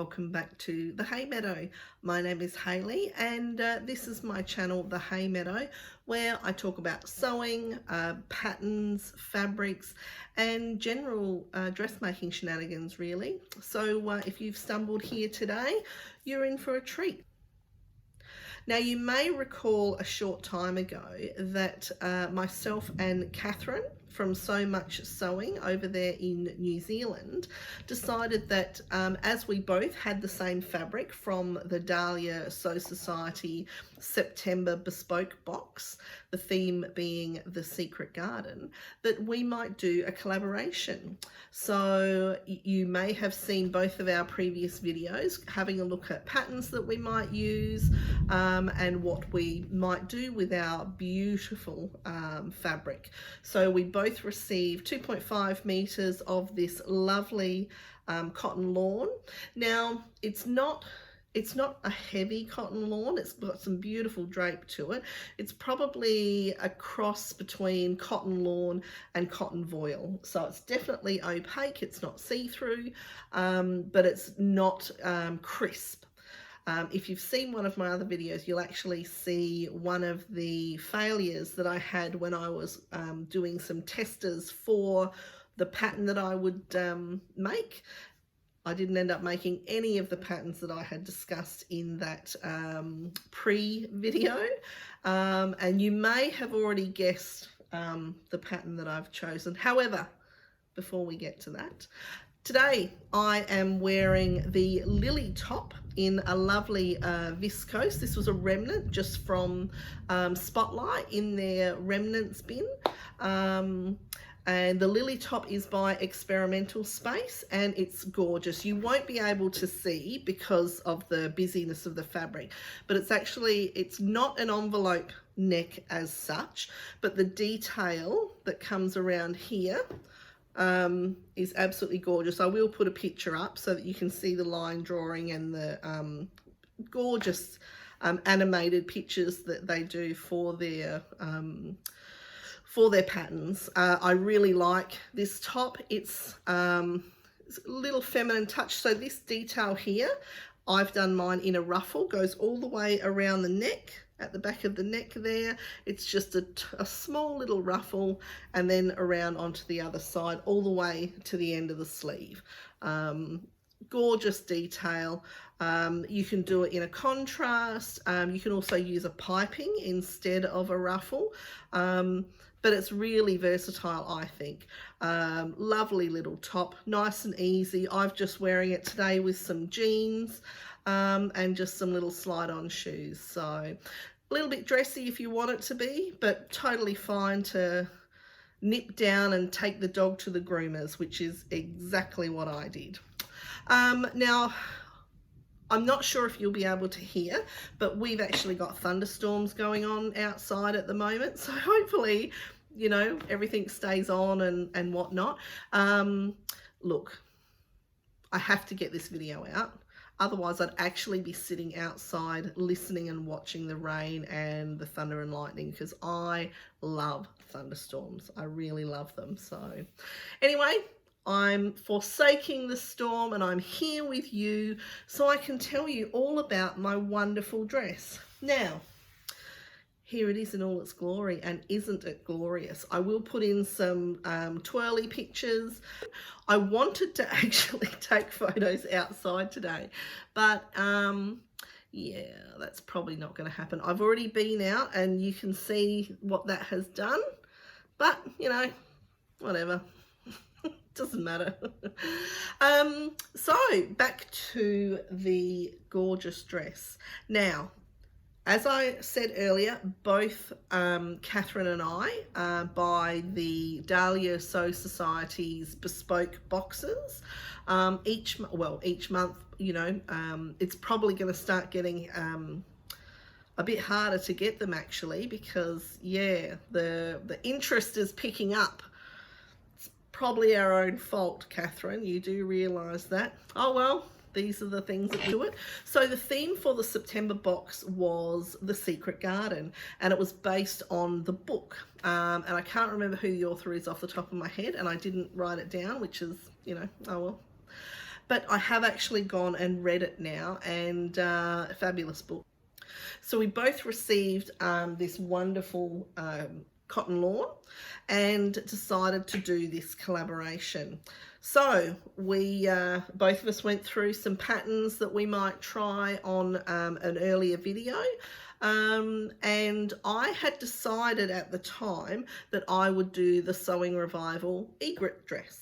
welcome back to the Hay Meadow. My name is Hayley and this is my channel, The Hay Meadow, where I talk about sewing, patterns, fabrics and general dressmaking shenanigans really. So if you've stumbled here today, you're in for a treat. Now you may recall a short time ago that myself and Catherine from So Much Sewing over there in New Zealand decided that as we both had the same fabric from the Dahlia Sewciety September Bespoke box, the theme being the secret garden, that we might do a collaboration. So you may have seen both of our previous videos having a look at patterns that we might use and what we might do with our beautiful fabric. So we both received 2.5 meters of this lovely cotton lawn. Now it's not a heavy cotton lawn, it's got some beautiful drape to it. It's probably a cross between cotton lawn and cotton voile. So it's definitely opaque, it's not see-through, but it's not crisp. If you've seen one of my other videos, you'll actually see one of the failures that I had when I was doing some testers for the pattern that I would make. I didn't end up making any of the patterns that I had discussed in that pre-video, and you may have already guessed the pattern that I've chosen. However, before we get to that, today I am wearing the lily top in a lovely viscose. This was a remnant just from Spotlight in their remnants bin. And the lily top is by Experimental Space and it's gorgeous. You won't be able to see because of the busyness of the fabric, but it's not an envelope neck as such, but the detail that comes around here is absolutely gorgeous. I will put a picture up so that you can see the line drawing and the gorgeous animated pictures that they do for their patterns. I really like this top. It's a little feminine touch. So this detail here, I've done mine in a ruffle, goes all the way around the neck, at the back of the neck there. It's just a small little ruffle and then around onto the other side, all the way to the end of the sleeve. Gorgeous detail. You can do it in a contrast. You can also use a piping instead of a ruffle. But it's really versatile, I think. Lovely little top, nice and easy. I'm just wearing it today with some jeans and just some little slide-on shoes. So a little bit dressy if you want it to be, but totally fine to nip down and take the dog to the groomers, which is exactly what I did. Now, I'm not sure if you'll be able to hear, but we've actually got thunderstorms going on outside at the moment. So hopefully, you know, everything stays on and whatnot. Look, I have to get this video out. Otherwise, I'd actually be sitting outside listening and watching the rain and the thunder and lightning because I love thunderstorms. I really love them. So anyway, I'm forsaking the storm and I'm here with you so I can tell you all about my wonderful dress. Now, here it is in all its glory, and isn't it glorious? I will put in some twirly pictures. I wanted to actually take photos outside today, but yeah, that's probably not going to happen. I've already been out and you can see what that has done, but you know, whatever. Doesn't matter. So back to the gorgeous dress. Now, as I said earlier, both Catherine and I buy the Dahlia Sewciety's bespoke boxes each month. You know, it's probably going to start getting a bit harder to get them actually because yeah, the interest is picking up. Probably our own fault, Catherine. You do realise that. Oh well, these are the things that do it. So the theme for the September box was the secret garden, and it was based on the book. And I can't remember who the author is off the top of my head, and I didn't write it down, which is, you know, oh well. but I have actually gone and read it now, and a fabulous book. So we both received this wonderful cotton lawn and decided to do this collaboration. So we both of us went through some patterns that we might try on an earlier video. And I had decided at the time that I would do the Sewing Revival egret dress.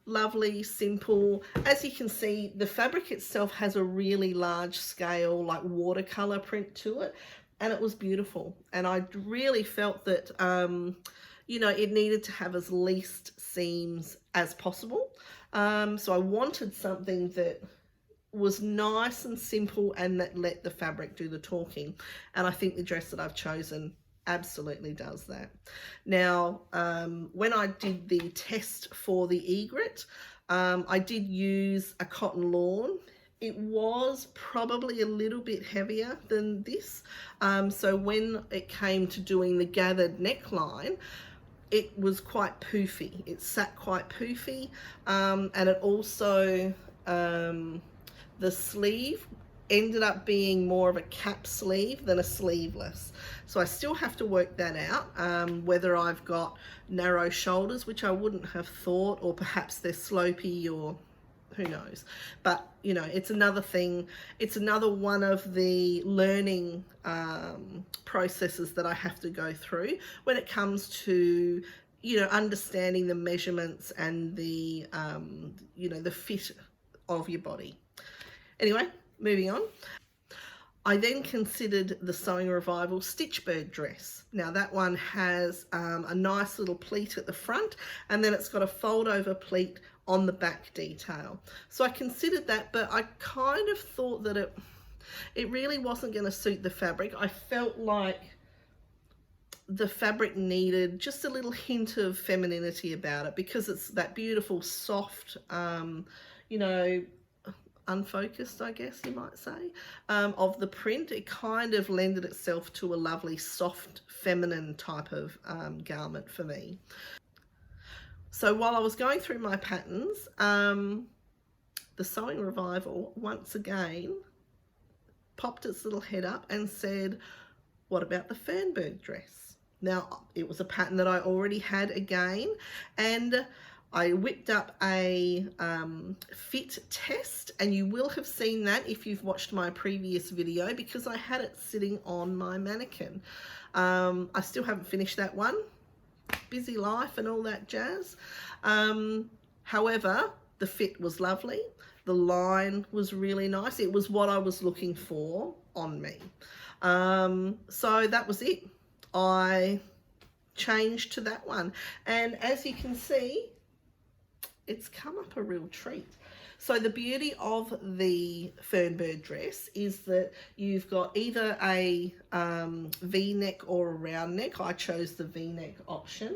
Lovely, simple. As you can see, the fabric itself has a really large scale, like watercolor print to it, and it was beautiful. And I really felt that, you know, it needed to have as least seams as possible. So I wanted something that was nice and simple and that let the fabric do the talking. And I think the dress that I've chosen absolutely does that. Now, when I did the test for the egret, I did use a cotton lawn. It was probably a little bit heavier than this. So when it came to doing the gathered neckline, it was quite poofy. It sat quite poofy, and it also, the sleeve ended up being more of a cap sleeve than a sleeveless. So I still have to work that out, whether I've got narrow shoulders, which I wouldn't have thought, or perhaps they're slopey, or who knows. But, you know, it's another thing. It's another one of the learning processes that I have to go through when it comes to, you know, understanding the measurements and the, you know, the fit of your body. Anyway, moving on. I then considered the Sewing Revival Stitchbird dress. Now that one has a nice little pleat at the front, and then it's got a fold over pleat on the back detail. So I considered that, but I kind of thought that it really wasn't going to suit the fabric. I felt like the fabric needed just a little hint of femininity about it, because it's that beautiful soft, you know, unfocused, I guess you might say, of the print. It kind of lended itself to a lovely soft feminine type of garment for me. So while I was going through my patterns, the Sewing Revival once again popped its little head up and said, what about the Fernbird dress? Now, it was a pattern that I already had again, and I whipped up a fit test, and you will have seen that if you've watched my previous video, because I had it sitting on my mannequin. I still haven't finished that one. Busy life and all that jazz. However, the fit was lovely. The line was really nice. It was what I was looking for on me. So that was it. I changed to that one. And as you can see, it's come up a real treat. So the beauty of the Fernbird dress is that you've got either a V-neck or a round neck. I chose the V-neck option,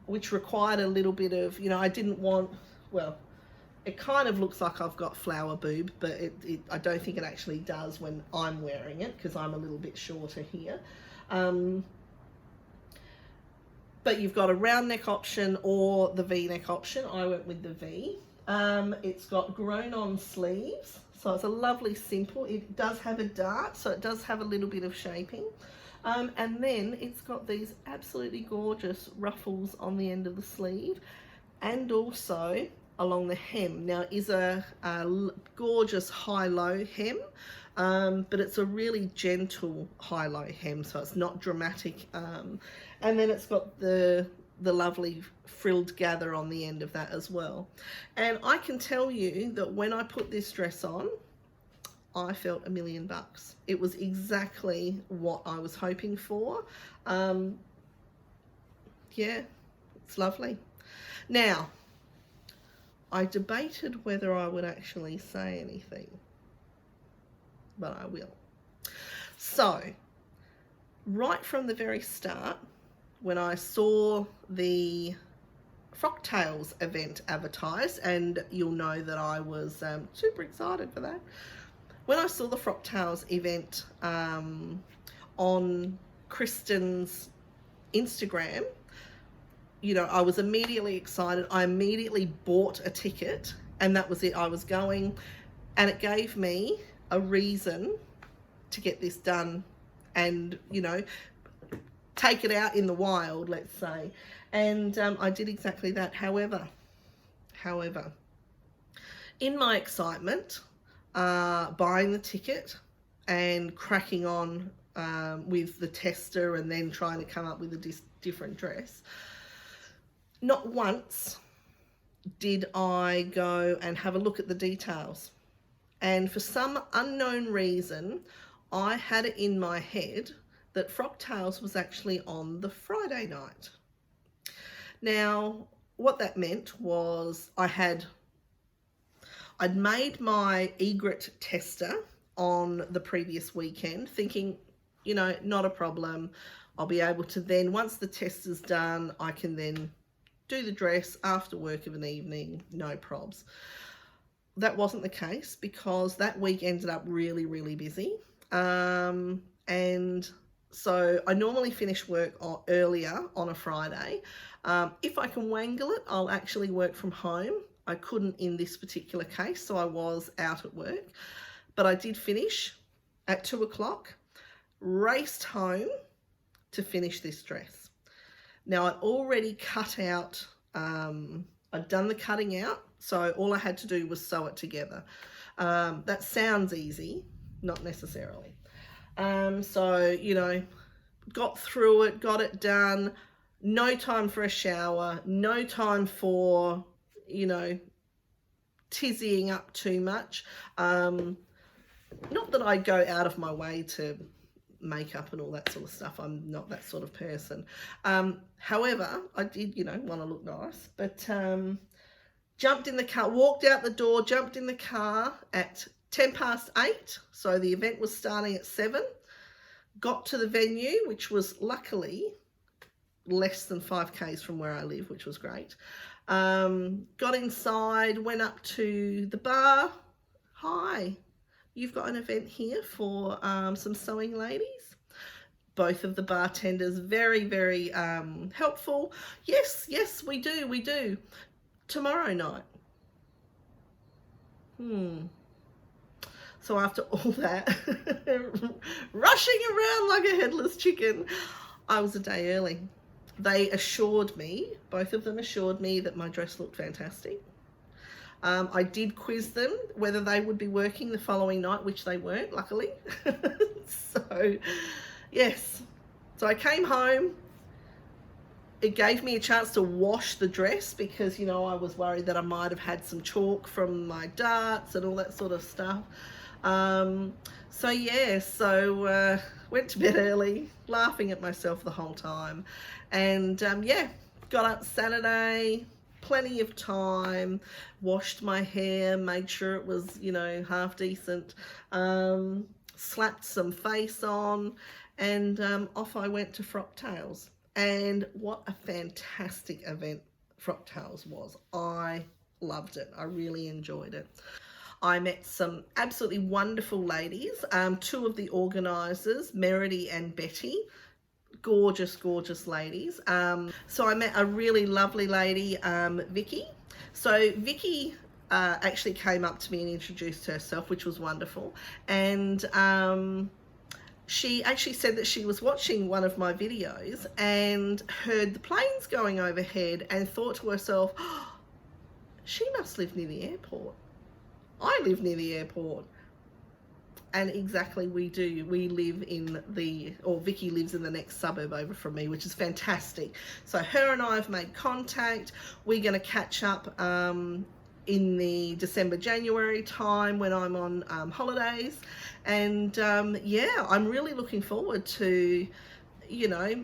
which required a little bit of, you know, I didn't want, well, it kind of looks like I've got flower boob, but I don't think it actually does when I'm wearing it, because I'm a little bit shorter here. But you've got a round neck option or the V-neck option. I went with the V. It's got grown-on sleeves, so it's a lovely simple. It does have a dart, so it does have a little bit of shaping. And then it's got these absolutely gorgeous ruffles on the end of the sleeve, and also along the hem. Now, it is a gorgeous high-low hem, but it's a really gentle high-low hem, so it's not dramatic. And then it's got the lovely frilled gather on the end of that as well. And I can tell you that when I put this dress on, I felt $1,000,000. It was exactly what I was hoping for. Yeah, it's lovely. Now, I debated whether I would actually say anything, but I will. So, right from the very start, when I saw the Frocktails event advertised, and you'll know that I was super excited for that. When I saw the Frocktails event on Kristen's Instagram, you know, I was immediately excited. I immediately bought a ticket and that was it. I was going, and it gave me a reason to get this done and, you know, take it out in the wild, let's say. And I did exactly that. However, in my excitement, buying the ticket and cracking on with the tester and then trying to come up with a different dress, not once did I go and have a look at the details. And for some unknown reason, I had it in my head that Frocktails was actually on the Friday night. Now, what that meant was I'd made my egret tester on the previous weekend, thinking, you know, not a problem. I'll be able to then, once the tester's done, I can then do the dress after work of an evening, no probs. That wasn't the case, because that week ended up really, really busy. And so I normally finish work earlier on a Friday. If I can wangle it, I'll actually work from home. I couldn't in this particular case, so I was out at work. But I did finish at 2 o'clock, raced home to finish this dress. Now, I'd already cut out, I'd done the cutting out, so all I had to do was sew it together. That sounds easy, not necessarily. So, you know, got through it, got it done, no time for a shower, no time for, you know, tizzying up too much. Not that I go out of my way to makeup and all that sort of stuff. I'm not that sort of person. However, I did, you know, want to look nice, but jumped in the car, walked out the door, jumped in the car at 8:10. So the event was starting at 7. Got to the venue, which was luckily less than 5 k's from where I live, which was great. Got inside, went up to the bar. Hi, you've got an event here for some sewing ladies. Both of the bartenders very, very helpful. Yes, we do. Tomorrow night. So after all that, rushing around like a headless chicken, I was a day early. They assured me, both of them assured me, that my dress looked fantastic. I did quiz them whether they would be working the following night, which they weren't, luckily. So, yes. So I came home. It gave me a chance to wash the dress because, you know, I was worried that I might have had some chalk from my darts and all that sort of stuff. So yeah, went to bed early, laughing at myself the whole time. And yeah, got up Saturday, plenty of time, washed my hair, made sure it was, you know, half decent, slapped some face on, and off I went to Frocktails. And what a fantastic event Frocktails was. I loved it. I really enjoyed it. I met some absolutely wonderful ladies, 2 of the organisers, Meredy and Betty. Gorgeous, gorgeous ladies. So I met a really lovely lady, Vicky. So Vicky actually came up to me and introduced herself, which was wonderful. And she actually said that she was watching one of my videos and heard the planes going overhead and thought to herself, oh, she must live near the airport. I live near the airport. And exactly, we do. We live in Vicky lives in the next suburb over from me, which is fantastic. So her and I have made contact. We're going to catch up in the December, January time when I'm on holidays. And yeah, I'm really looking forward to, you know,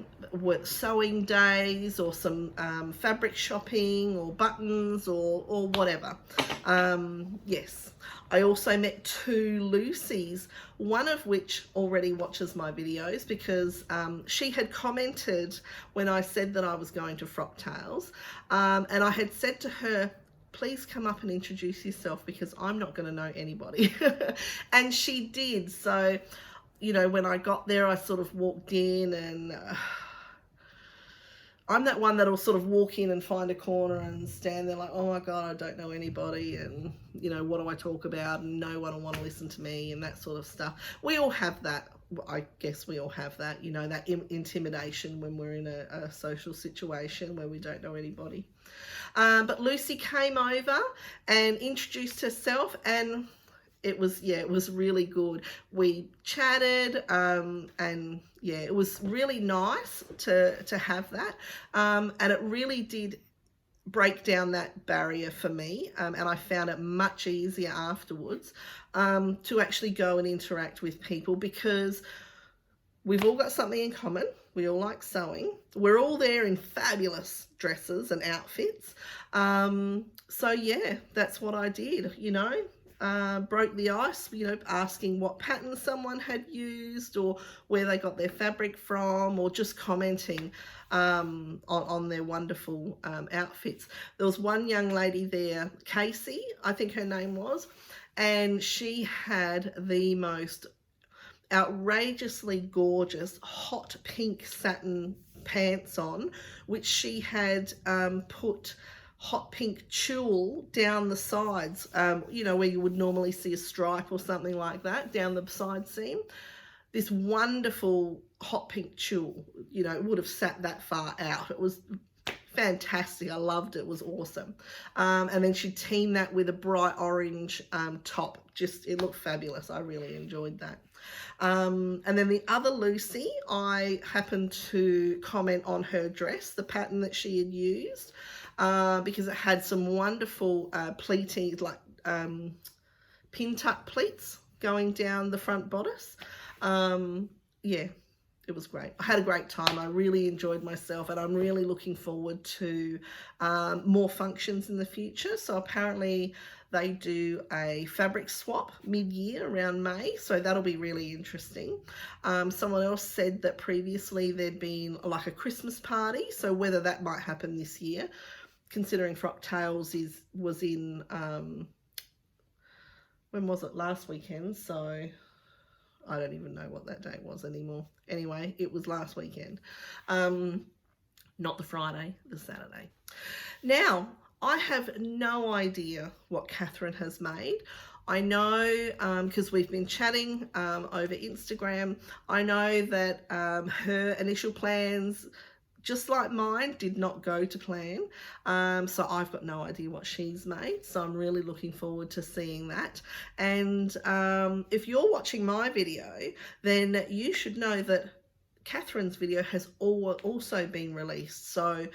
sewing days or some fabric shopping or buttons or whatever. Yes. I also met 2 Lucys, one of which already watches my videos because she had commented when I said that I was going to Frocktails, and I had said to her, please come up and introduce yourself because I'm not going to know anybody. And she did. So, you know, when I got there, I sort of walked in and I'm that one that'll sort of walk in and find a corner and stand there like, oh my God, I don't know anybody, and what do I talk about, and no one will want to listen to me, and that sort of stuff. We all have that. I guess we all have that, that intimidation when we're in a social situation where we don't know anybody. But Lucy came over and introduced herself, and it was really good. We chatted, and it was really nice to have that, and it really did break down that barrier for me, and I found it much easier afterwards to actually go and interact with people, because we've all got something in common. We all like sewing. We're all there in fabulous dresses and outfits. So yeah, that's what I did, broke the ice, asking what pattern someone had used, or where they got their fabric from, or just commenting on their wonderful outfits. There was one young lady there, Casey, I think her name was, and she had the most outrageously gorgeous hot pink satin pants on, which she had put hot pink tulle down the sides, where you would normally see a stripe or something like that down the side seam. This wonderful hot pink tulle, it would have sat that far out. It was fantastic. I loved it. It was awesome. And then she teamed that with a bright orange top. It looked fabulous. I really enjoyed that. And then the other Lucy, I happened to comment on her dress, the pattern that she had used, because it had some wonderful pleating, like pin tuck pleats going down the front bodice. It was great. I had a great time. I really enjoyed myself, and I'm really looking forward to more functions in the future. So apparently they do a fabric swap mid-year around May, so that'll be really interesting. Someone else said that previously there'd been like a Christmas party, so whether that might happen this year, considering Frocktails was in, when was it? Last weekend, so I don't even know what that date was anymore. Anyway, it was last weekend. Not the Friday, the Saturday. Now, I have no idea what Catherine has made. I know, because we've been chatting over Instagram, I know that her initial plans, just like mine, did not go to plan. So I've got no idea what she's made. So I'm really looking forward to seeing that. And if you're watching my video, then you should know that Catherine's video has also been released. So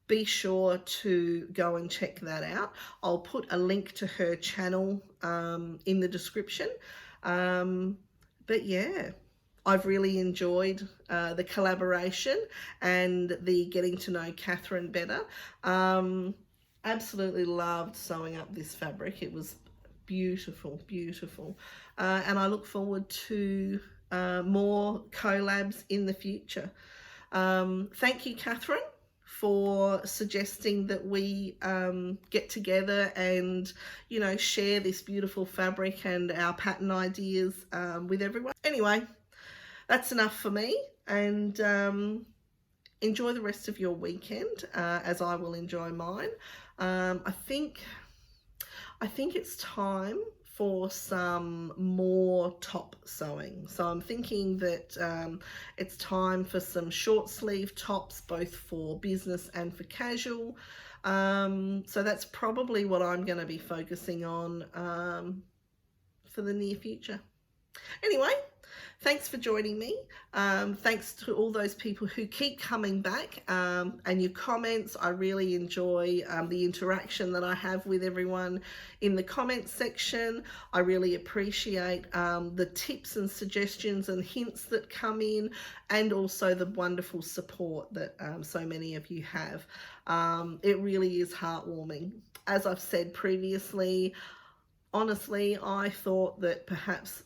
be sure to go and check that out. I'll put a link to her channel in the description. But yeah, I've really enjoyed the collaboration and the getting to know Catherine better. Absolutely loved sewing up this fabric. It was beautiful, beautiful. And I look forward to more collabs in the future. Thank you, Catherine, for suggesting that we get together and, share this beautiful fabric and our pattern ideas with everyone. Anyway, that's enough for me, and enjoy the rest of your weekend as I will enjoy mine. I think it's time for some more top sewing. So I'm thinking that it's time for some short sleeve tops, both for business and for casual. So that's probably what I'm going to be focusing on for the near future. Anyway, thanks for joining me. Thanks to all those people who keep coming back and your comments. I really enjoy the interaction that I have with everyone in the comments section. I really appreciate the tips and suggestions and hints that come in, and also the wonderful support that so many of you have. It really is heartwarming. As I've said previously, honestly, I thought that perhaps,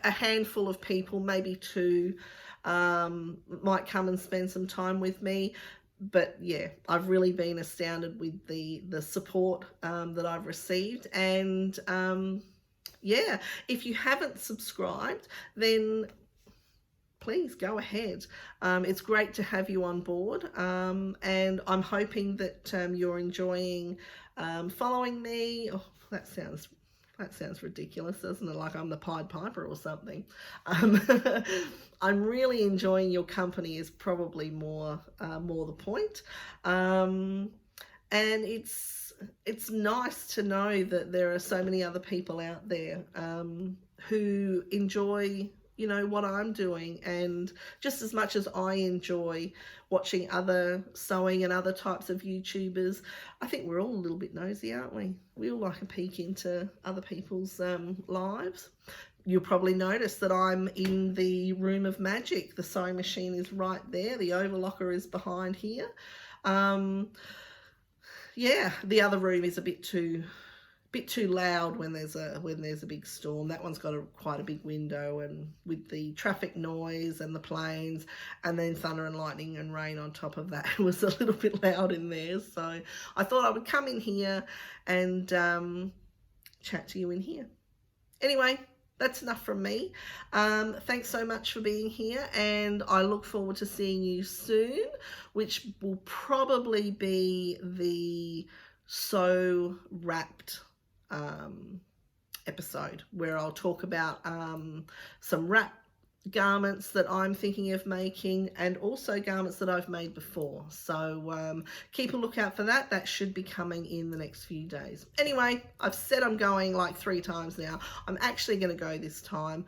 a handful of people, maybe two, might come and spend some time with me. But yeah, I've really been astounded with the support that I've received. And yeah, if you haven't subscribed, then please go ahead. It's great to have you on board, and I'm hoping that you're enjoying following me. Oh, that sounds ridiculous, doesn't it? Like I'm the Pied Piper or something. I'm really enjoying your company is probably more the point. And it's nice to know that there are so many other people out there who enjoy, you know, what I'm doing, and just as much as I enjoy watching other sewing and other types of YouTubers, I think we're all a little bit nosy, aren't we? We all like a peek into other people's lives. You'll probably notice that I'm in the room of magic. The sewing machine is right there. The overlocker is behind here. Yeah, the other room is a bit too loud when there's a big storm. That one's got quite a big window, and with the traffic noise and the planes, and then thunder and lightning and rain on top of that, it was a little bit loud in there. So I thought I would come in here and chat to you in here. Anyway, that's enough from me. Thanks so much for being here, and I look forward to seeing you soon, which will probably be the sew wrapped episode, where I'll talk about some wrap garments that I'm thinking of making, and also garments that I've made before. So keep a lookout for that. That should be coming in the next few days. Anyway, I've said I'm going like 3 times now. I'm actually going to go this time.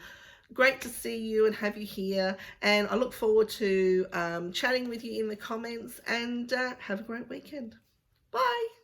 Great to see you and have you here, and I look forward to chatting with you in the comments, and have a great weekend. Bye.